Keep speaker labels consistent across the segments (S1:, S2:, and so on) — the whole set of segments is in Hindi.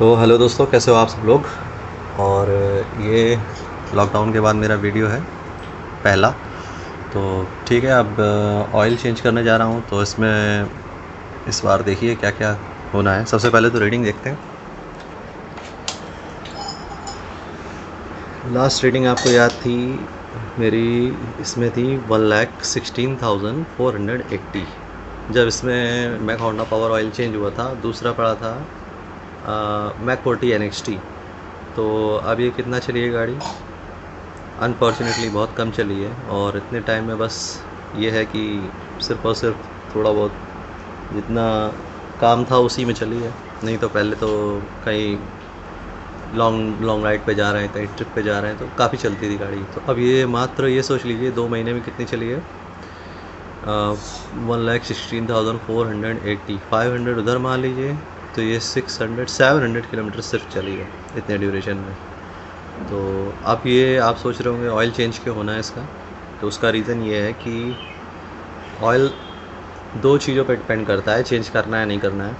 S1: तो हेलो दोस्तों, कैसे हो आप सब लोग। और ये लॉकडाउन के बाद मेरा वीडियो है पहला। तो ठीक है, अब ऑयल चेंज करने जा रहा हूँ। तो इसमें इस बार देखिए क्या क्या होना है। सबसे पहले तो रीडिंग देखते हैं। लास्ट रीडिंग आपको याद थी मेरी, इसमें थी 1,16,480। जब इसमें मैक होंडा पावर ऑयल चेंज हुआ था, दूसरा पड़ा था मैक 40 NXT। तो अब ये कितना चली है गाड़ी? अनफॉर्चुनेटली बहुत कम चली है। और इतने टाइम में बस ये है कि सिर्फ़ और सिर्फ थोड़ा बहुत जितना काम था उसी में चली है। नहीं तो पहले तो कहीं लॉन्ग लॉन्ग राइड पे जा रहे हैं, कहीं ट्रिप पे जा रहे हैं, तो काफ़ी चलती थी गाड़ी। तो अब ये मात्र ये सोच लीजिए 2 महीने में कितनी चली है। 1,16,480, 500 उधर मान लीजिए, तो ये 700 किलोमीटर सिर्फ चली है इतने ड्यूरेशन में। तो अब ये आप सोच रहे होंगे ऑयल चेंज क्यों होना है इसका। तो उसका रीज़न ये है कि ऑयल दो चीज़ों पे डिपेंड करता है चेंज करना है नहीं करना है।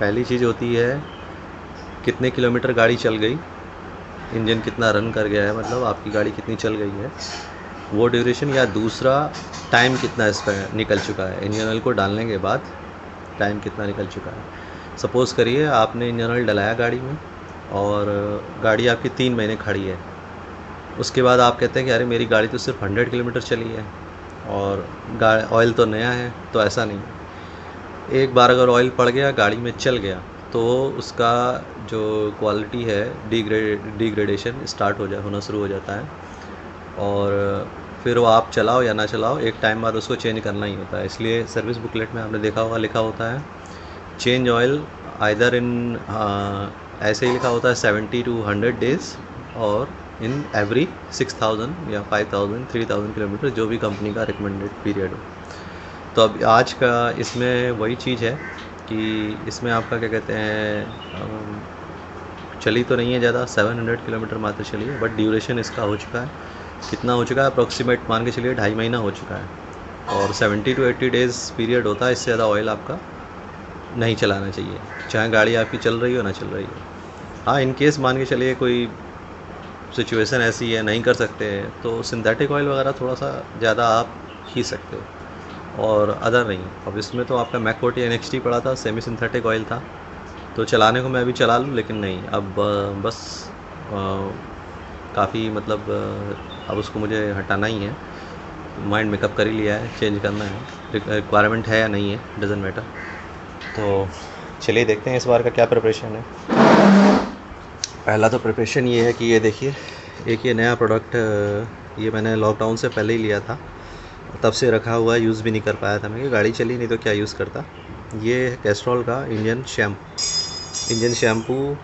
S1: पहली चीज़ होती है कितने किलोमीटर गाड़ी चल गई, इंजन कितना रन कर गया है, मतलब आपकी गाड़ी कितनी चल गई है वो ड्यूरेशन। या दूसरा, टाइम कितना इस पर निकल चुका है, इंजन ऑयल को डालने के बाद टाइम कितना निकल चुका है। सपोज़ करिए आपने इंजन ऑयल डलाया गाड़ी में और गाड़ी आपकी 3 महीने खड़ी है। उसके बाद आप कहते हैं कि अरे मेरी गाड़ी तो सिर्फ 100 किलोमीटर चली है और ऑयल तो नया है। तो ऐसा नहीं है। एक बार अगर ऑयल पड़ गया, गाड़ी में चल गया, तो उसका जो क्वालिटी है डिग्रेडेशन स्टार्ट होना शुरू हो जाता है। और फिर वो आप चलाओ या ना चलाओ, एक टाइम बाद उसको चेंज करना ही होता है। इसलिए सर्विस बुकलेट में आपने देखा होगा लिखा होता है चेंज ऑयल आइदर इन, ऐसे ही लिखा होता है 70 to 100 days, और इन एवरी 6,000 या 5,000 3,000 किलोमीटर, जो भी कंपनी का रिकमेंडेड पीरियड हो। तो अब आज का इसमें वही चीज़ है कि इसमें आपका क्या कहते हैं, चली तो नहीं है ज़्यादा, 700 किलोमीटर मात्र चली है, बट ड्यूरेशन इसका हो चुका है। कितना हो चुका है? अप्रॉक्सीमेट मान के चलिए 2.5 महीना हो चुका है। और 70 to 80 डेज़ पीरियड होता है, इससे ज़्यादा ऑयल आपका नहीं चलाना चाहिए, चाहे गाड़ी आपकी चल रही हो ना चल रही हो। हाँ, इन केस मान के चलिए कोई सिचुएशन ऐसी है नहीं कर सकते हैं, तो सिंथेटिक ऑयल वगैरह थोड़ा सा ज़्यादा आप खींच सकते हो, और अदर नहीं। अब इसमें तो आपका मैक 40 NXT पड़ा था, सेमी सिंथेटिक ऑयल था। तो चलाने को मैं अभी चला लूँ, लेकिन नहीं, अब बस काफ़ी मतलब अब उसको मुझे हटाना ही है। माइंड मेकअप कर ही लिया है, चेंज करना है। रिक्वायरमेंट है या नहीं है, डजेंट मैटर। तो चलिए देखते हैं इस बार का क्या प्रिपरेशन है। पहला तो प्रिपरेशन ये है कि ये देखिए, एक ये नया प्रोडक्ट, ये मैंने लॉकडाउन से पहले ही लिया था, तब से रखा हुआ है, यूज़ भी नहीं कर पाया था मैं, कि गाड़ी चली नहीं तो क्या यूज़ करता। ये है कैस्ट्रॉल का इंजन शैम्पू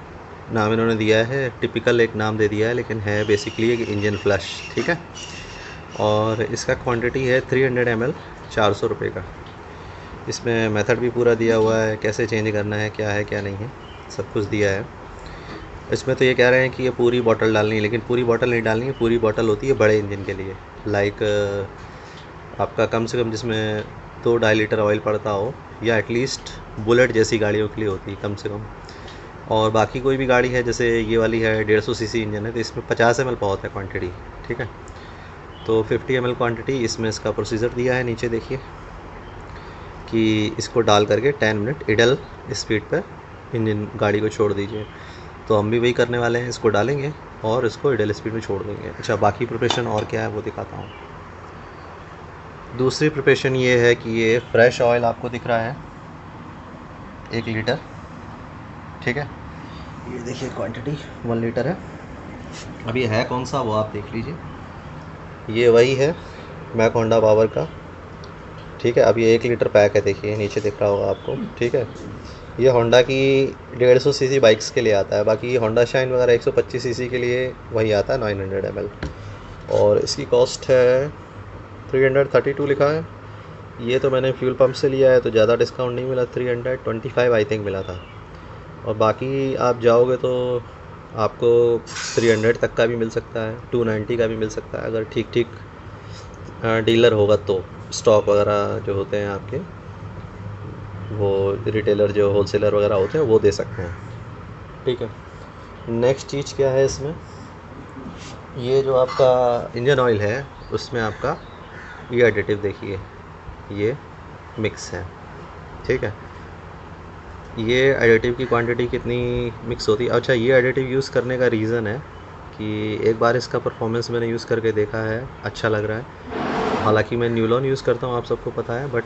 S1: नाम इन्होंने दिया है, टिपिकल एक नाम दे दिया है, लेकिन है बेसिकली एक इंजन फ्लश, ठीक है। और इसका क्वांटिटी है 300 ml, 400 रुपये का। इसमें मेथड भी पूरा दिया हुआ है, कैसे चेंज करना है, क्या है क्या नहीं है, सब कुछ दिया है। इसमें तो ये कह रहे हैं कि ये पूरी बॉटल डालनी है, लेकिन पूरी बॉटल नहीं डालनी है। पूरी बॉटल होती है बड़े इंजन के लिए, लाइक आपका कम से कम जिसमें 2-2.5 लीटर ऑयल पड़ता हो, या एटलीस्ट बुलेट जैसी गाड़ियों के लिए होती है कम से कम। और बाकी कोई भी गाड़ी है, जैसे ये वाली है 150 सीसी इंजन है, तो इसमें 50 ml बहुत है क्वांटिटी, ठीक है। तो 50 ml क्वांटिटी, इसमें इसका प्रोसीजर दिया है नीचे देखिए, कि इसको डाल करके 10 मिनट इडल स्पीड पर इंजन गाड़ी को छोड़ दीजिए। तो हम भी वही करने वाले हैं, इसको डालेंगे और इसको इडल स्पीड में छोड़ देंगे। अच्छा, बाकी प्रिपरेशन और क्या है वो दिखाता हूँ। दूसरी प्रिपरेशन ये है कि ये फ्रेश ऑयल आपको दिख रहा है 1 लीटर, ठीक है। ये देखिए क्वांटिटी 1 लीटर है। अब ये है कौन सा वो आप देख लीजिए, ये वही है मैक होंडा पावर का, ठीक है। अब ये 1 लीटर पैक है, देखिए नीचे दिख रहा होगा आपको, ठीक है। ये होंडा की 150 सीसी बाइक्स के लिए आता है, बाकी ये होंडा शाइन वगैरह 125 सीसी के लिए वही आता है 900 ml। और इसकी कॉस्ट है 332 लिखा है। ये तो मैंने फ्यूल पंप से लिया है, तो ज़्यादा डिस्काउंट नहीं मिला, 325 आई थिंक मिला था। और बाकी आप जाओगे तो आपको 300 तक का भी मिल सकता है, 290 का भी मिल सकता है, अगर ठीक ठीक डीलर होगा तो। स्टॉक वगैरह जो होते हैं आपके, वो रिटेलर जो होलसेलर वगैरह होते हैं वो दे सकते हैं। ठीक है। नेक्स्ट चीज़ क्या है इसमें, ये जो आपका इंजन ऑयल है उसमें आपका ये एडिटिव देखिए, ये मिक्स है, ठीक है। ये एडिटिव की क्वांटिटी कितनी मिक्स होती है। अच्छा, ये एडिटिव यूज़ करने का रीज़न है कि एक बार इसका परफॉर्मेंस मैंने यूज़ करके देखा है, अच्छा लग रहा है। हालांकि मैं न्यूलॉन यूज़ करता हूँ, आप सबको पता है, बट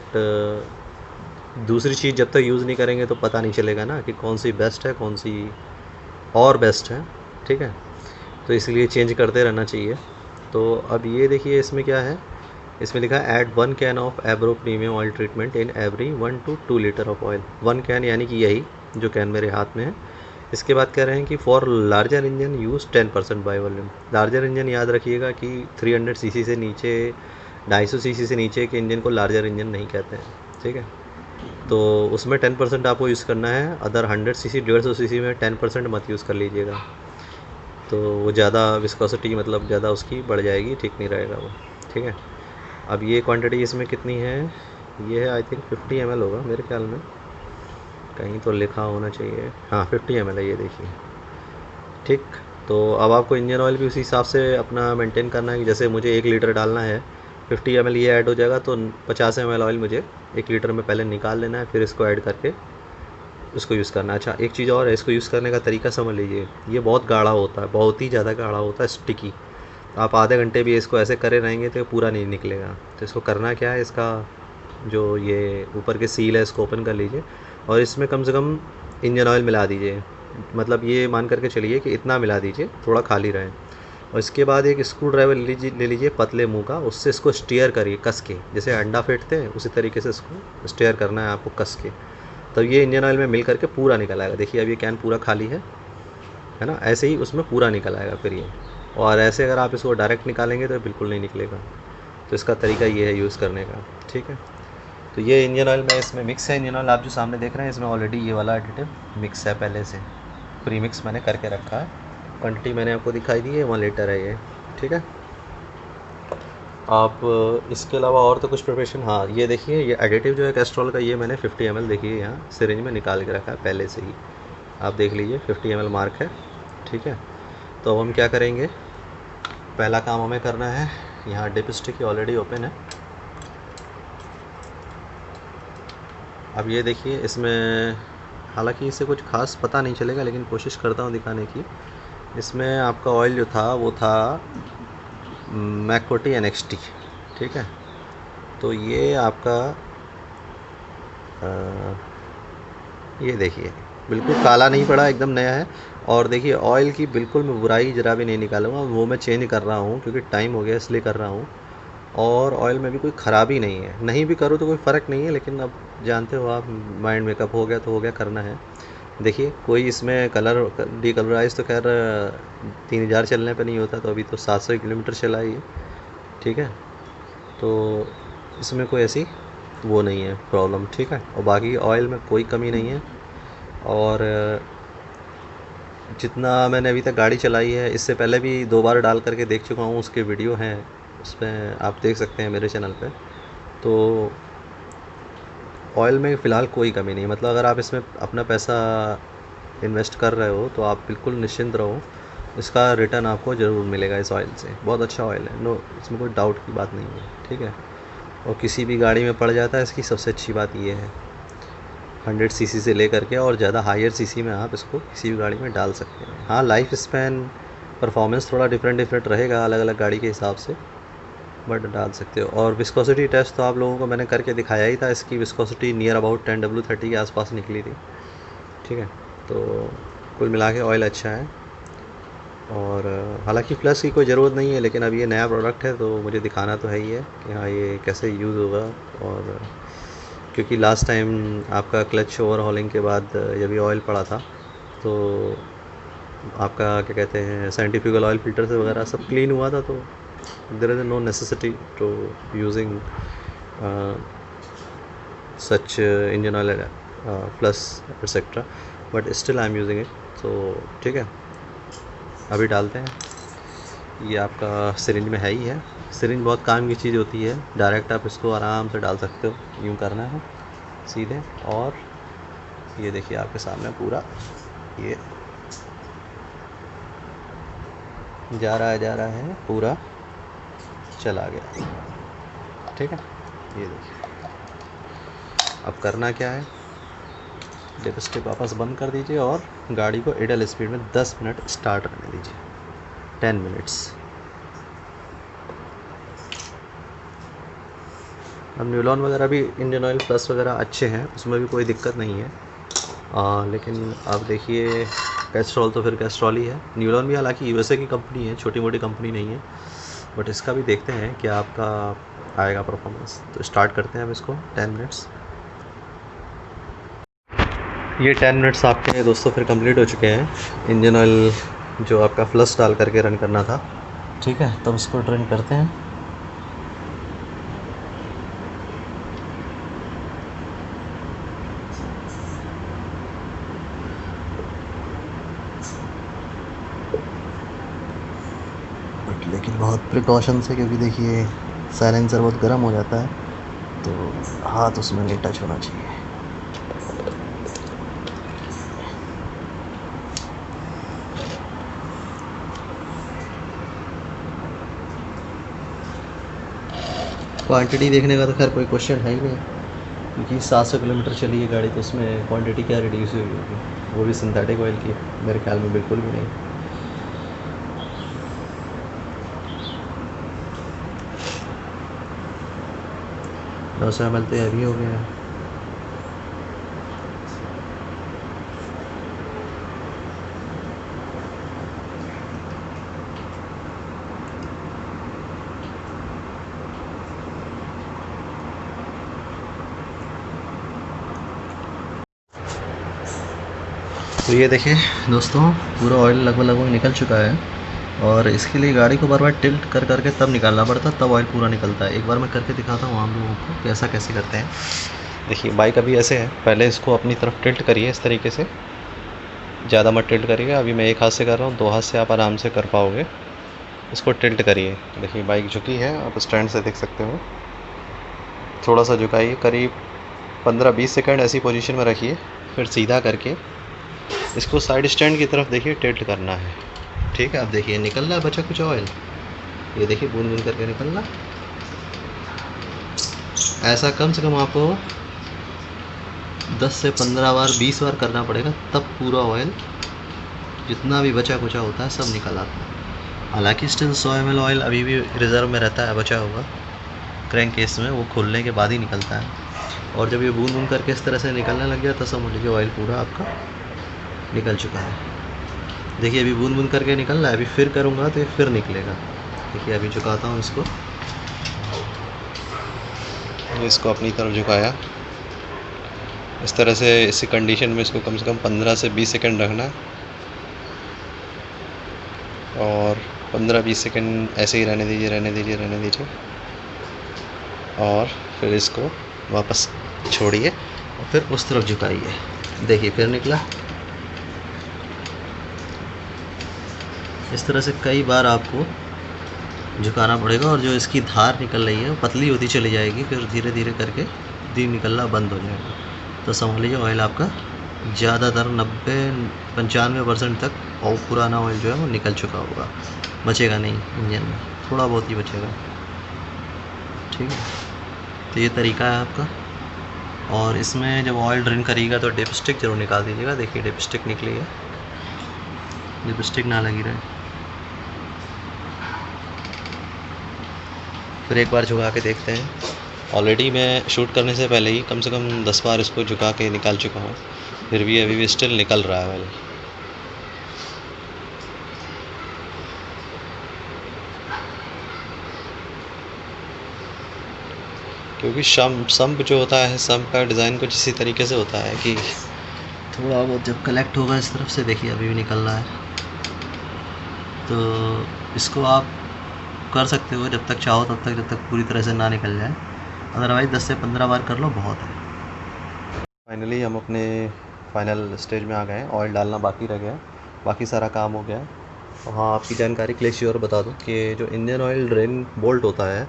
S1: दूसरी चीज़ जब तक यूज़ नहीं करेंगे तो पता नहीं चलेगा ना कि कौन सी बेस्ट है, कौन सी और बेस्ट है, ठीक है। तो इसलिए चेंज करते रहना चाहिए। तो अब ये देखिए इसमें क्या है, इसमें लिखा है add 1 can of Abro premium oil treatment in every 1 to 2 litre of oil. 1 can यानी कि यही जो कैन मेरे हाथ में है। इसके बाद कह रहे हैं कि for larger engine use 10% by volume. Larger engine याद रखिएगा कि 300 सीसी से नीचे, 250 सीसी से नीचे के इंजन को लार्जर इंजन नहीं कहते हैं, ठीक है। तो उसमें 10% आपको यूज़ करना है। अदर 100 सीसी 150 सीसी में 10% मत यूज़ कर लीजिएगा, तो वो ज़्यादा विस्कोसिटी मतलब ज़्यादा उसकी बढ़ जाएगी, ठीक नहीं रहेगा वो, ठीक है। अब ये क्वांटिटी इसमें कितनी है, ये है आई थिंक 50 ml होगा मेरे ख्याल में, कहीं तो लिखा होना चाहिए, हाँ 50 ml है ये देखिए, ठीक। तो अब आपको इंजन ऑयल भी उसी हिसाब से अपना मेंटेन करना है कि जैसे मुझे 1 लीटर डालना है, 50 ml ये ऐड हो जाएगा तो 50 ml ऑयल मुझे 1 लीटर में पहले निकाल लेना है, फिर इसको ऐड करके इसको यूज़ करना है। अच्छा, एक चीज़ और है, इसको यूज़ करने का तरीका समझ लीजिए। ये बहुत गाढ़ा होता है, बहुत ही ज़्यादा गाढ़ा होता है, स्टिकी। आप आधे घंटे भी इसको ऐसे करे रहेंगे तो ये पूरा नहीं निकलेगा। तो इसको करना क्या है, इसका जो ये ऊपर के सील है इसको ओपन कर लीजिए और इसमें कम से कम इंजन ऑयल मिला दीजिए। मतलब ये मान करके चलिए कि इतना मिला दीजिए, थोड़ा खाली रहे। और इसके बाद एक स्क्रू ड्राइवर ले लीजिए पतले मुँह का, उससे इसको स्टीयर करिए कस के, जैसे अंडा फेंटते हैं उसी तरीके से इसको स्टीयर करना है आपको कस के। तब ये इंजन ऑयल में मिल करके पूरा निकल आएगा। देखिए अब ये कैन पूरा खाली है ना, ऐसे ही उसमें पूरा निकल आएगा फिर ये। और ऐसे अगर आप इसको डायरेक्ट निकालेंगे तो बिल्कुल नहीं निकलेगा। तो इसका तरीका ये है यूज़ करने का, ठीक है। तो ये इंजन ऑयल में इसमें मिक्स है। इंजन ऑयल आप जो सामने देख रहे हैं इसमें ऑलरेडी ये वाला एडिटिव मिक्स है, पहले से प्री मिक्स मैंने करके रखा है। क्वान्टिटी मैंने आपको दिखाई दी है, 1 लीटर है ये, ठीक है। आप इसके अलावा और तो कुछ प्रिपरेशन, हाँ ये देखिए ये एडिटिव जो है कैस्ट्रॉल का, ये मैंने 50 ml देखिए यहाँ सिरिंज में निकाल के रखा है पहले से ही, आप देख लीजिए 50 ml मार्क है, ठीक है। तो अब हम क्या करेंगे, पहला काम हमें करना है, यहाँ डिप स्टिक ऑलरेडी ओपन है। अब ये देखिए इसमें, हालांकि इससे कुछ खास पता नहीं चलेगा लेकिन कोशिश करता हूँ दिखाने की। इसमें आपका ऑयल जो था वो था मैकोटी NXT, ठीक है। तो ये आपका ये देखिए बिल्कुल काला नहीं पड़ा, एकदम नया है। और देखिए ऑयल की बिल्कुल मैं बुराई जरा भी नहीं निकालूंगा, वो मैं चेंज कर रहा हूँ क्योंकि टाइम हो गया इसलिए कर रहा हूँ। और ऑयल में भी कोई ख़राबी नहीं है, नहीं भी करूँ तो कोई फ़र्क नहीं है, लेकिन अब जानते हो आप, माइंड मेकअप हो गया तो हो गया, करना है। देखिए कोई इसमें कलर डीकलराइज तो खैर 3000 चलने पे नहीं होता, तो अभी तो 700 किलोमीटर चला ही है, ठीक है। तो इसमें कोई ऐसी वो नहीं है प्रॉब्लम, ठीक है। और बाकी ऑयल में कोई कमी नहीं है। और जितना मैंने अभी तक गाड़ी चलाई है, इससे पहले भी 2 बार डाल करके देख चुका हूँ, उसके वीडियो हैं उसमें आप देख सकते हैं मेरे चैनल पे। तो ऑयल में फ़िलहाल कोई कमी नहीं है। मतलब अगर आप इसमें अपना पैसा इन्वेस्ट कर रहे हो तो आप बिल्कुल निश्चिंत रहो, इसका रिटर्न आपको ज़रूर मिलेगा इस ऑयल से। बहुत अच्छा ऑयल है, नो इसमें कोई डाउट की बात नहीं है, ठीक है। और किसी भी गाड़ी में पड़ जाता है, इसकी सबसे अच्छी बात ये है 100 सीसी से लेकर के और ज़्यादा हायर सीसी में आप इसको किसी भी गाड़ी में डाल सकते हैं। हाँ लाइफ स्पैन परफॉर्मेंस थोड़ा डिफरेंट रहेगा अलग अलग गाड़ी के हिसाब से, बट डाल सकते हो। और विस्कोसिटी टेस्ट तो आप लोगों को मैंने करके दिखाया ही था, इसकी विस्कोसिटी नियर अबाउट 10W30 के आसपास निकली थी, ठीक है। तो कुल मिला के ऑयल अच्छा है। और हालांकि प्लस की कोई ज़रूरत नहीं है, लेकिन अब ये नया प्रोडक्ट है तो मुझे दिखाना तो है ही है कि हाँ ये कैसे यूज़ होगा। और क्योंकि लास्ट टाइम आपका क्लच ओवरहॉलिंग के बाद जब ये ऑयल पड़ा था तो आपका क्या कहते हैं साइंटिफिकल ऑयल फिल्टर से वगैरह सब क्लीन हुआ था, तो there is no necessity to using such engine oil plus etcetera, but still I am using it. तो ठीक है, अभी डालते हैं। ये आपका सिरिंज में है ही है। सिरिंज बहुत काम की चीज़ होती है, डायरेक्ट आप इसको आराम से डाल सकते हो, यूँ करना है सीधे। और ये देखिए आपके सामने पूरा ये जा रहा है, पूरा चला गया। ठीक है, ये देखिए। अब करना क्या है, डिप स्टिक वापस बंद कर दीजिए और गाड़ी को इडल स्पीड में 10 मिनट स्टार्ट करने दीजिए, 10 मिनट्स। अब न्यूलॉन वगैरह भी, इंडियन ऑयल प्लस वगैरह अच्छे हैं, उसमें भी कोई दिक्कत नहीं है। लेकिन आप देखिए, कैस्ट्रॉल तो फिर कैस्ट्रॉल ही है। न्यूलॉन भी हालांकि यूएसए की कंपनी है, छोटी मोटी कंपनी नहीं है, बट इसका भी देखते हैं क्या आपका आएगा परफॉर्मेंस। तो स्टार्ट करते हैं अब इसको 10 मिनट्स। ये 10 मिनट्स आपके दोस्तों फिर कंप्लीट हो चुके हैं। इंजन ऑयल जो आपका फ्लश डाल करके रन करना था, ठीक है, तब इसको रन करते हैं। बट लेकिन बहुत प्रिकॉशन से, क्योंकि देखिए साइलेंसर बहुत गर्म हो जाता है, तो हाथ उसमें नहीं टच होना चाहिए। क्वांटिटी देखने का तो खैर कोई क्वेश्चन है ही नहीं, क्योंकि 700 किलोमीटर चली है गाड़ी, तो उसमें क्वांटिटी क्या रिड्यूस हुई होगी, वो भी सिंथेटिक ऑयल की, मेरे ख्याल में बिल्कुल भी नहीं। 900 ml तो हैवी हो गया है। तो ये देखिए दोस्तों, पूरा ऑयल लगभग निकल चुका है, और इसके लिए गाड़ी को बार बार टिल्ट कर करके तब निकालना पड़ता है, तब ऑयल पूरा निकलता है। एक बार मैं करके दिखाता हूँ आप लोगों को कैसा कैसे करते हैं। देखिए बाइक अभी ऐसे है, पहले इसको अपनी तरफ टिल्ट करिए इस तरीके से, ज़्यादा मत टिल्ट करिएगा। अभी मैं एक हाथ से कर रहा हूँ, 2 हाथ से आप आराम से कर पाओगे। इसको टिल्ट करिए, देखिए बाइक झुकी है, आप स्टैंड से देख सकते हो। थोड़ा सा झुकाइए, करीब 15-20 सेकंड ऐसी पोजीशन में रखिए, फिर सीधा करके इसको साइड स्टैंड की तरफ देखिए टिल्ट करना है। ठीक है, अब देखिए निकल रहा है बचा कुछ ऑयल, ये देखिए बूंद बूंद करके निकल रहा। ऐसा कम से कम आपको 10 से 15 बार, 20 बार करना पड़ेगा, तब पूरा ऑयल जितना भी बचा कुचा होता है सब निकल आता है। हालांकि स्टिल 100 ml ऑयल अभी भी रिज़र्व में रहता है बचा हुआ, क्रैंक केस में, वो खोलने के बाद ही निकलता है। और जब ये बूंद बूंद करके इस तरह से निकलने लग गया, तो समझ लीजिए ऑयल पूरा आपका निकल चुका है। देखिए अभी बूंद बूंद करके निकल रहा है, अभी फिर करूँगा तो ये फिर निकलेगा। देखिए अभी झुकाता हूँ इसको अपनी तरफ झुकाया, इस तरह से। इसी कंडीशन में इसको कम से कम 15 से 20 सेकंड रखना है, और 15-20 सेकंड ऐसे ही रहने दीजिए, और फिर इसको वापस छोड़िए और फिर उस तरफ झुकाइए। देखिए फिर निकला। इस तरह से कई बार आपको झुकाना पड़ेगा, और जो इसकी धार निकल रही है वो पतली होती चली जाएगी, फिर धीरे धीरे करके दिन निकलना बंद हो जाएगा। तो समझ लीजिए ऑयल आपका ज़्यादातर 90-95% तक और पुराना ऑयल जो है वो निकल चुका होगा, बचेगा नहीं इंजन में, थोड़ा बहुत ही बचेगा। ठीक है, तो ये तरीका है आपका। और इसमें जब ऑयल ड्रेन करिएगा तो डिप स्टिक जरूर निकाल दीजिएगा। देखिए डिप स्टिक निकली है, डिप स्टिक ना लगी रहे। फिर एक बार झुका के देखते हैं। ऑलरेडी मैं शूट करने से पहले ही कम से कम 10 बार इसको झुका के निकाल चुका हूँ, फिर भी अभी भी स्टिल निकल रहा है ऑयल। क्योंकि सम्प जो होता है, सम्प का डिज़ाइन कुछ इसी तरीके से होता है कि थोड़ा बहुत जब कलेक्ट होगा इस तरफ से, देखिए अभी भी निकल रहा है। तो इसको आप कर सकते हो जब तक चाहो तब तक, जब तक पूरी तरह से ना निकल जाए। अदरवाइज़ 10 से 15 बार कर लो, बहुत है। फाइनली हम अपने फाइनल स्टेज में आ गए हैं, ऑयल डालना बाकी रह गया, बाकी सारा काम हो गया। और हाँ, आपकी जानकारी के लिए श्योर बता दूं कि जो इंजन ऑयल ड्रेन बोल्ट होता है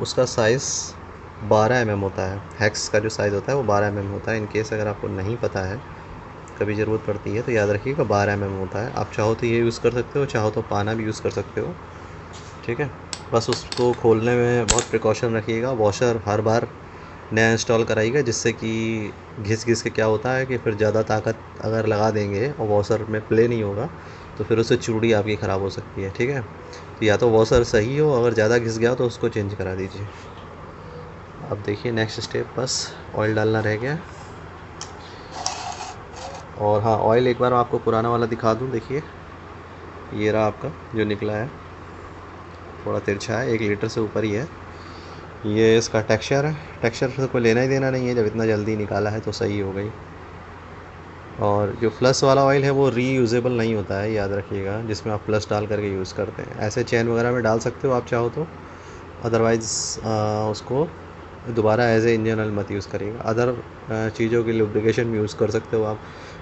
S1: उसका साइज़ 12 mm होता है। हैक्स का जो साइज़ होता है वो 12 mm होता है। इन केस अगर आपको नहीं पता है कभी ज़रूरत पड़ती है तो याद रखिएगा 12 mm होता है। आप चाहो तो ये यूज़ कर सकते हो, चाहो तो पाना भी यूज़ कर सकते हो, ठीक है। बस उसको खोलने में बहुत प्रिकॉशन रखिएगा। वॉशर हर बार नया इंस्टॉल कराइएगा, जिससे कि घिस घिस के क्या होता है कि फिर ज़्यादा ताकत अगर लगा देंगे और वॉशर में प्ले नहीं होगा तो फिर उससे चूड़ी आपकी ख़राब हो सकती है, ठीक है। तो या तो वॉशर सही हो, अगर ज़्यादा घिस गया तो उसको चेंज करा दीजिए। अब देखिए नेक्स्ट स्टेप, बस ऑयल डालना रह गया। और हाँ, ऑयल एक बार आपको पुराना वाला दिखा दूँ। देखिए ये रहा आपका जो निकला है, थोड़ा तिरछा है, 1 लीटर से यूपर ही है। ये इसका टेक्सचर है, टेक्सचर से कोई लेना ही देना नहीं है, जब इतना जल्दी निकाला है तो सही हो गई। और जो फ्लश वाला ऑयल है वो रीयूजेबल नहीं होता है, याद रखिएगा, जिसमें आप प्लस डाल करके यूज़ करते हैं। ऐसे चैन वगैरह में डाल सकते हो आप चाहो तो, अदरवाइज़ उसको दोबारा एज ए इंजन ऑयल मत यूज़ करिएगा। अदर चीज़ों की लुब्रिकेशन में यूज़ कर सकते हो आप,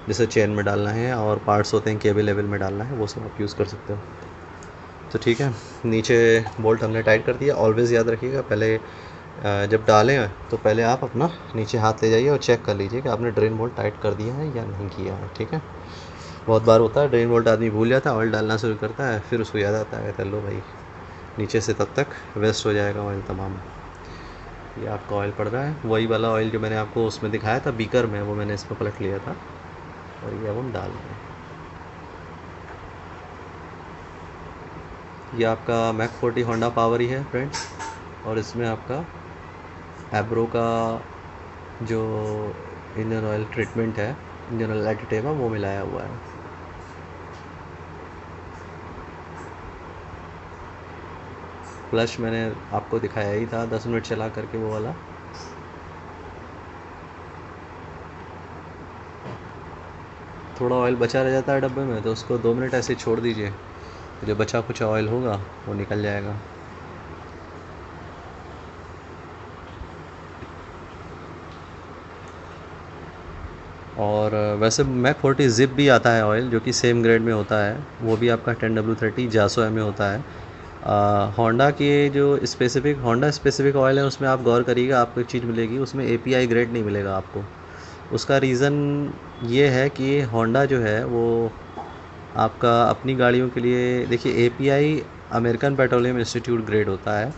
S1: जैसे चेन में डालना है और पार्ट्स होते हैं केबल लेवल में डालना है, वो सब आप यूज़ कर सकते हो। तो ठीक है, नीचे बोल्ट हमने टाइट कर दिया। ऑलवेज़ याद रखिएगा, पहले जब डालें तो पहले आप अपना नीचे हाथ ले जाइए और चेक कर लीजिए कि आपने ड्रेन बोल्ट टाइट कर दिया है या नहीं किया है, ठीक है। बहुत बार होता है ड्रेन बोल्ट आदमी भूल जाता है, ऑयल डालना शुरू करता है, फिर उसको याद आता है, चलो भाई नीचे से तब तक वेस्ट हो जाएगा ऑयल तमाम। ये आपका ऑयल पड़ रहा है, वही वाला ऑयल जो मैंने आपको उसमें दिखाया था बीकर में, वो मैंने इसमें पलट लिया था और ये अब हम डाल रहे हैं। ये आपका मैक 40 होंडा पावर ही है फ्रेंड्स, और इसमें आपका एब्रो का जो इंजन ऑयल ट्रीटमेंट है, इंजन ऑयल एडिटिव है, वो मिलाया हुआ है। फ्लश मैंने आपको दिखाया ही था 10 मिनट चला करके, वो वाला। थोड़ा ऑयल बचा रह जाता है डब्बे में तो उसको 2 मिनट ऐसे छोड़ दीजिए, जो बचा कुछ ऑयल होगा वो निकल जाएगा। और वैसे मैक 40 जिप भी आता है ऑयल, जो कि सेम ग्रेड में होता है, वो भी आपका 10W30 जासो में होता है। होंडा के जो स्पेसिफिक होंडा स्पेसिफिक ऑयल है उसमें आप गौर करिएगा, आपको एक चीज़ मिलेगी, उसमें API ग्रेड नहीं मिलेगा आपको। उसका रीज़न ये है कि होंडा जो है वो आपका अपनी गाड़ियों के लिए, देखिए API American petroleum institute grade होता है,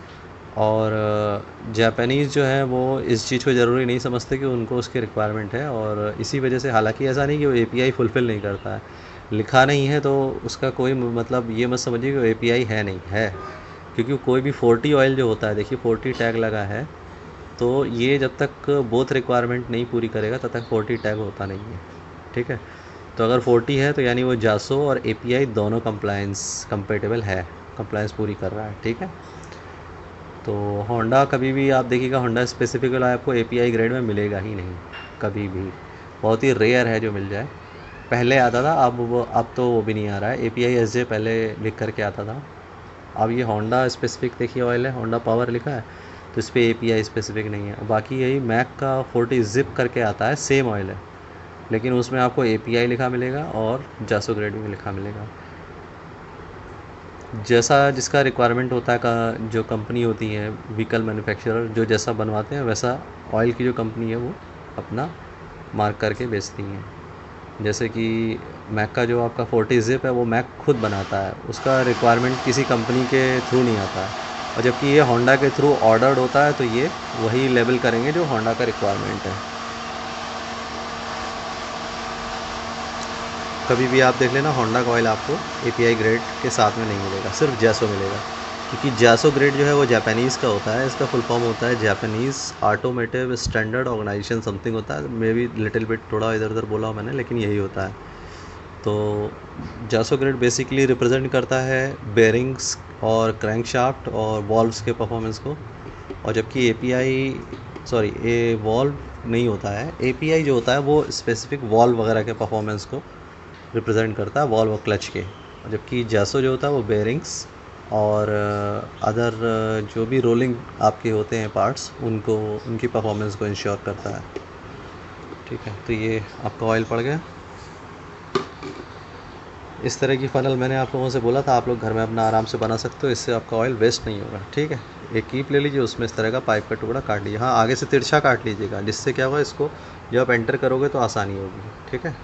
S1: और जापानीज़ जो है वो इस चीज़ को ज़रूरी नहीं समझते कि उनको उसकी रिक्वायरमेंट है, और इसी वजह से, हालांकि ऐसा नहीं कि वो API फुलफ़िल नहीं करता है, लिखा नहीं है तो उसका कोई मतलब ये मत समझिए कि वो API है, नहीं है। क्योंकि कोई भी 40 ऑयल जो होता है, देखिए 40 टैग लगा है, तो ये जब तक बोथ रिक्वायरमेंट नहीं पूरी करेगा तब तक 40 टैग होता नहीं है, ठीक है। तो अगर 40 है तो यानी वो जासो और API दोनों कंप्लायंस कंपेटेबल है, कंप्लायंस पूरी कर रहा है, ठीक है। तो होंडा कभी भी आप देखिएगा, होंडा स्पेसिफिक वाला आपको API ग्रेड में मिलेगा ही नहीं कभी भी, बहुत ही रेयर है जो मिल जाए। पहले आता था, अब तो वो भी नहीं आ रहा है। API SJ पहले लिख करके आता था, अब ये होंडा स्पेसिफिक देखिए ऑयल है, होंडा पावर लिखा है, तो इस पर API स्पेसिफिक नहीं है। बाकी यही मैक का 40 जिप करके आता है, सेम ऑयल है, लेकिन उसमें आपको API लिखा मिलेगा और जासो ग्रेड में लिखा मिलेगा। जैसा जिसका रिक्वायरमेंट होता है, का जो कंपनी होती है व्हीकल मैन्युफैक्चरर, जो जैसा बनवाते हैं वैसा ऑयल की जो कंपनी है वो अपना मार्क करके बेचती हैं। जैसे कि मैक का जो आपका 40 जिप है वो मैक खुद बनाता है, उसका रिक्वायरमेंट किसी कंपनी के थ्रू नहीं आता है, और जबकि ये होंडा के थ्रू ऑर्डर्ड होता है, तो ये वही लेवल करेंगे जो होंडा का रिक्वायरमेंट है। कभी भी आप देख लेना, होंडा का ऑयल आपको API ग्रेड के साथ में नहीं मिलेगा, सिर्फ जैसो मिलेगा, क्योंकि जैसो ग्रेड जो है वो जापानीज़ का होता है। इसका फुल फॉर्म होता है Japanese automotive standard organization, something होता है, मे बी लिटिल बिट थोड़ा इधर उधर बोला मैंने, लेकिन यही होता है। तो जासो ग्रेड बेसिकली रिप्रेजेंट करता है बेरिंग्स और क्रैंकशाफ्ट और वॉल्व्स के परफॉर्मेंस को, और जबकि ये वॉल्व नहीं होता है, API जो होता है वो स्पेसिफिक वॉल्व वगैरह के परफॉर्मेंस को रिप्रेजेंट करता है, वॉल्व और क्लच के, और जबकि जासो जो होता है वो बेरिंग्स और अदर जो भी रोलिंग आपके होते हैं पार्ट्स, उनको उनकी परफॉर्मेंस को इंश्योर करता है, ठीक है। तो ये आपका ऑयल पड़ गया। इस तरह की फ़नल मैंने आप लोगों से बोला था, आप लोग घर में अपना आराम से बना सकते हो, इससे आपका ऑयल वेस्ट नहीं होगा, ठीक है। एक कीप ले लीजिए, उसमें इस तरह का पाइप का टुकड़ा काट लीजिए, हाँ आगे से तिरछा काट लीजिएगा, जिससे क्या होगा, इसको जब आप एंटर करोगे तो आसानी होगी, ठीक है।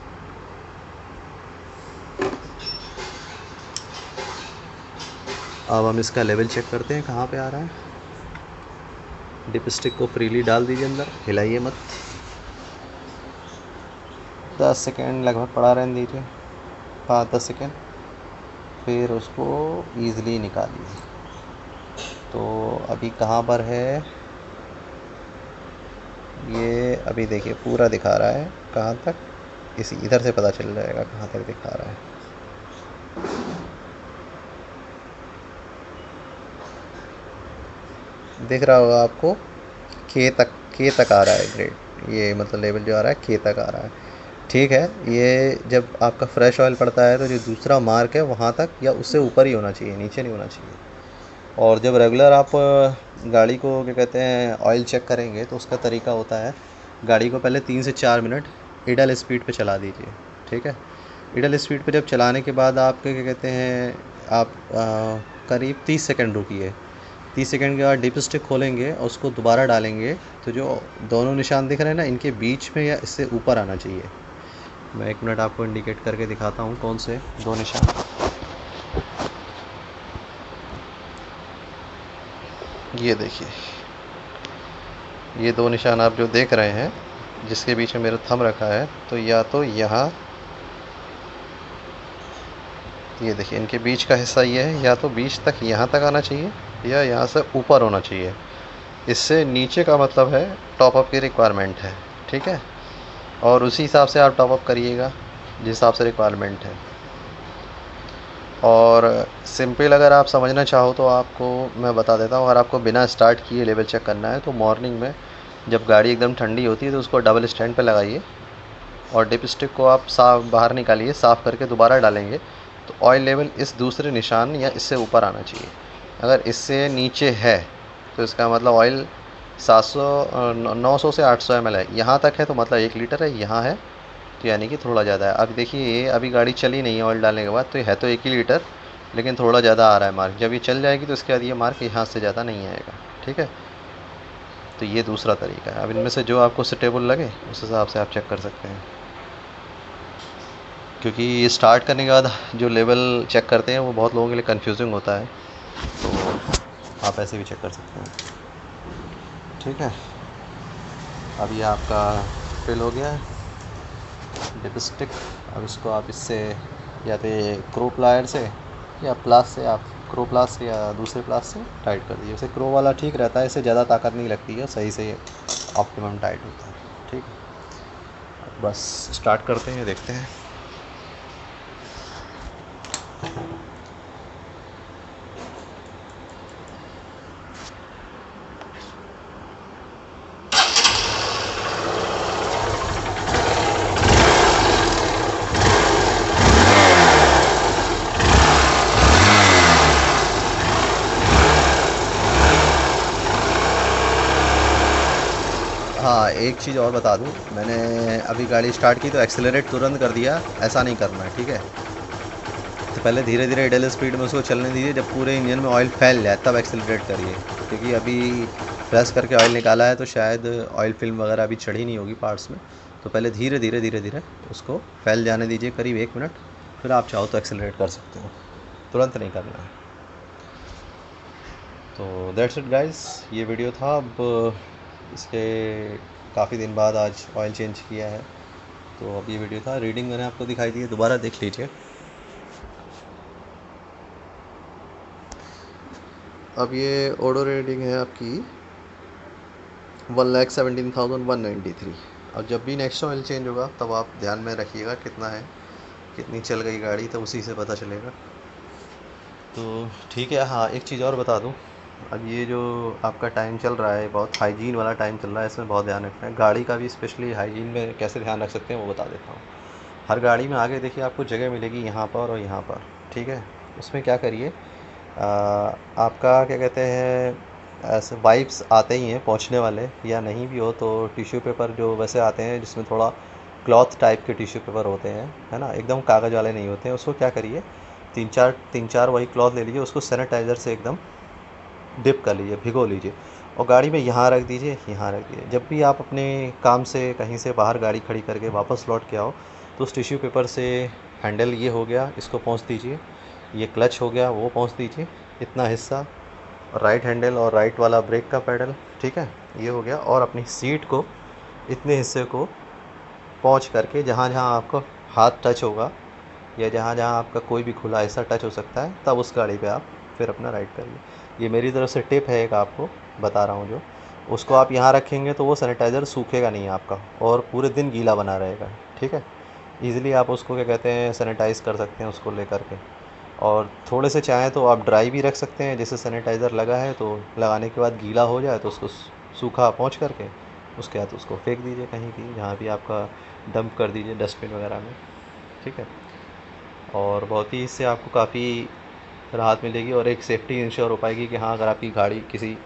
S1: अब हम इसका लेवल चेक करते हैं कहाँ पे आ रहा है। डिप स्टिक को फ्रीली डाल दीजिए अंदर, हिलाइए मत। 10 सेकेंड लगभग पड़ा रहने दीजिए, 5-10 सेकेंड, फिर उसको ईज़िली निकालिए। तो अभी कहाँ पर है ये, अभी देखिए पूरा दिखा रहा है कहाँ तक, इसी इधर से पता चल जाएगा कहाँ तक दिखा रहा है। दिख रहा होगा आपको, के तक आ रहा है ग्रेड, ये मतलब लेवल जो आ रहा है के तक आ रहा है। ठीक है, ये जब आपका फ्रेश ऑयल पड़ता है तो जो दूसरा मार्क है वहाँ तक या उससे ऊपर ही होना चाहिए, नीचे नहीं होना चाहिए। और जब रेगुलर आप गाड़ी को क्या कहते हैं ऑयल चेक करेंगे तो उसका तरीका होता है, गाड़ी को पहले 3 से 4 मिनट इडल स्पीड पे चला दीजिए। ठीक है, इडल स्पीड पे जब चलाने के बाद आप क्या कहते हैं आप करीब 30 सेकंड रुकिए। 30 सेकंड के बाद डिप स्टिक खोलेंगे और उसको दोबारा डालेंगे तो जो दोनों निशान दिख रहे हैं ना, इनके बीच में या इससे ऊपर आना चाहिए। मैं 1 मिनट आपको इंडिकेट करके दिखाता हूँ कौन से 2 निशान। ये देखिए, ये 2 निशान आप जो देख रहे हैं जिसके बीच में मेरा थंब रखा है, तो या तो यहाँ, ये देखिए इनके बीच का हिस्सा ये है, या तो बीच तक यहाँ तक आना चाहिए या यहाँ से ऊपर होना चाहिए। इससे नीचे का मतलब है टॉप अप की रिक्वायरमेंट है। ठीक है, और उसी हिसाब से आप टॉप अप करिएगा जिस हिसाब से रिक्वायरमेंट है। और सिंपल अगर आप समझना चाहो तो आपको मैं बता देता हूँ, अगर आपको बिना स्टार्ट किए लेवल चेक करना है तो मॉर्निंग में जब गाड़ी एकदम ठंडी होती है तो उसको डबल स्टैंड पे लगाइए और डिप स्टिक को आप साफ बाहर निकालिए, साफ़ करके दोबारा डालेंगे तो ऑयल लेवल इस दूसरे निशान या इससे ऊपर आना चाहिए। अगर इससे नीचे है तो इसका मतलब ऑयल 900 से 800 ml है, यहाँ तक है तो मतलब 1 लीटर है, यहाँ है तो यानी कि थोड़ा ज़्यादा है। अब देखिए ये अभी गाड़ी चली नहीं है ऑयल डालने के बाद, तो है तो 1 ही लीटर लेकिन थोड़ा ज़्यादा आ रहा है मार्क। जब ये चल जाएगी तो इसके बाद ये मार्क यहाँ से ज़्यादा नहीं आएगा। ठीक है, तो ये दूसरा तरीका है। अब इनमें से जो आपको सूटेबल लगे उस हिसाब से आप चेक कर सकते हैं, क्योंकि स्टार्ट करने के बाद जो लेवल चेक करते हैं वो बहुत लोगों के लिए कंफ्यूजिंग होता है, तो आप ऐसे भी चेक कर सकते हैं। ठीक है, अब ये आपका फिल हो गया है डिप स्टिक। अब इसको आप इससे या तो क्रो प्लायर से या प्लास से, आप क्रो प्लास से या दूसरे प्लास से टाइट कर दीजिए। वैसे क्रो वाला ठीक रहता है, इससे ज़्यादा ताकत नहीं लगती है, सही से ऑप्टिमम टाइट होता है। ठीक है, बस स्टार्ट करते हैं, देखते हैं। हाँ, एक चीज़ और बता दूँ, मैंने अभी गाड़ी स्टार्ट की तो एक्सेलरेट तुरंत कर दिया, ऐसा नहीं करना है। ठीक है, तो पहले धीरे धीरे इडल स्पीड में उसको चलने दीजिए, जब पूरे इंजन में ऑयल फैल जाए तब एक्सेलरेट करिए, क्योंकि अभी प्रेस करके ऑयल निकाला है तो शायद ऑयल फिल्म वगैरह अभी चढ़ी नहीं होगी पार्ट्स में। तो पहले धीरे धीरे उसको फैल जाने दीजिए करीब 1 मिनट, फिर आप चाहो तो एक्सेलरेट कर सकते हो, तुरंत नहीं करना है। तो दैट्स इट गाइस, ये वीडियो था। अब इसके काफ़ी दिन बाद आज ऑयल चेंज किया है, तो अब ये वीडियो था। रीडिंग मैंने आपको दिखाई दी है, दोबारा देख लीजिए। अब ये ऑडो रीडिंग है आपकी 1,17,193। अब जब भी नेक्स्ट ऑयल चेंज होगा तब आप ध्यान में रखिएगा कितना है, कितनी चल गई गाड़ी, तो उसी से पता चलेगा। तो ठीक है। हाँ, एक चीज़ और बता दूँ, अब ये जो आपका टाइम चल रहा है बहुत हाइजीन वाला टाइम चल रहा है, इसमें बहुत ध्यान रखना है। गाड़ी का भी स्पेशली हाइजीन में कैसे ध्यान रख सकते हैं वो बता देता हूँ। हर गाड़ी में आगे देखिए आपको जगह मिलेगी यहाँ पर और यहाँ पर। ठीक है, उसमें क्या करिए, आपका क्या कहते हैं ऐसे वाइप्स आते ही हैं पोंछने वाले, या नहीं भी हो तो टिश्यू पेपर जो वैसे आते हैं जिसमें थोड़ा क्लॉथ टाइप के टिश्यू पेपर होते हैं, है ना, एकदम कागज़ वाले नहीं होते हैं। उसको क्या करिए, तीन चार वही क्लॉथ ले लीजिए, उसको सैनिटाइज़र से एकदम डिप कर लीजिए, भिगो लीजिए और गाड़ी में यहाँ रख दीजिए, यहाँ रख दीजिए। जब भी आप अपने काम से कहीं से बाहर गाड़ी खड़ी करके वापस लौट के आओ तो उस टिश्यू पेपर से हैंडल ये हो गया इसको पोंछ दीजिए, ये क्लच हो गया वो पोंछ दीजिए, इतना हिस्सा, राइट हैंडल और राइट वाला ब्रेक का पैडल, ठीक है, ये हो गया। और अपनी सीट को इतने हिस्से को पहुँच करके जहाँ जहाँ आपका हाथ टच होगा या जहाँ जहाँ आपका कोई भी खुला हिस्सा टच हो सकता है, तब उस गाड़ी पे आप फिर अपना राइड करिए। ये मेरी तरफ से टिप है, एक आपको बता रहा हूँ जो, उसको आप यहाँ रखेंगे तो वो सैनिटाइज़र सूखेगा नहीं आपका और पूरे दिन गीला बना रहेगा, ठीक है। ईज़िली आप उसको क्या कहते हैं सैनिटाइज़ कर सकते हैं उसको लेकर के। और थोड़े से चाहें तो आप ड्राई भी रख सकते हैं, जैसे सैनिटाइज़र लगा है तो लगाने के बाद गीला हो जाए तो उसको सूखा पहुँच करके उसके बाद उसको फेंक दीजिए कहीं भी, जहाँ भी आपका डंप कर दीजिए डस्टबिन वगैरह में, ठीक है। और बहुत ही इससे आपको काफ़ी राहत मिलेगी और एक सेफ्टी इंश्योर हो पाएगी कि हाँ, अगर आपकी गाड़ी किसी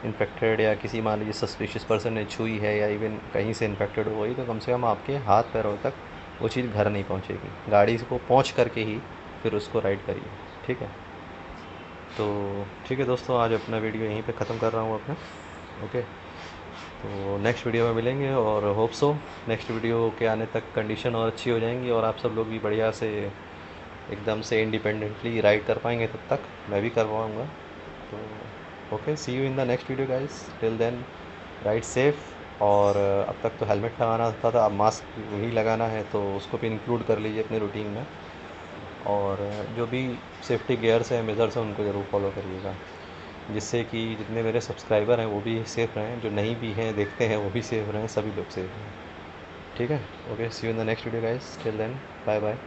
S1: इन्फेक्टेड या किसी मान लीजिए सस्पिशियस पर्सन ने छुई है या इवन कहीं से इन्फेक्टेड हो गई, तो कम से कम आपके हाथ पैरों तक वो चीज़ घर नहीं पहुंचेगी। गाड़ी को पहुंच करके ही फिर उसको राइड करिए, ठीक है। तो ठीक है दोस्तों, आज अपना वीडियो यहीं पे ख़त्म कर रहा हूँ अपना। ओके, तो नेक्स्ट वीडियो में मिलेंगे और होप सो नेक्स्ट वीडियो के आने तक कंडीशन और अच्छी हो जाएंगी और आप सब लोग भी बढ़िया से एकदम से इंडिपेंडेंटली राइड कर पाएंगे। तब तक मैं भी कर पाऊँगा। तो okay, see you in the next video guys, till then ride safe. और अब तक तो हेलमेट लगाना था, अब मास्क ही लगाना है तो उसको भी इंक्लूड कर लीजिए अपने रूटीन में। और जो भी सेफ्टी गियर्स हैं, मेजर्स हैं, उनको ज़रूर फॉलो करिएगा, जिससे कि जितने मेरे सब्सक्राइबर हैं वो भी सेफ़ रहें, जो नहीं भी हैं देखते हैं वो भी सेफ़ रहें, सभी लोग सेफ़ रहें, ठीक है। Okay, see you in the next video guys, till then bye bye.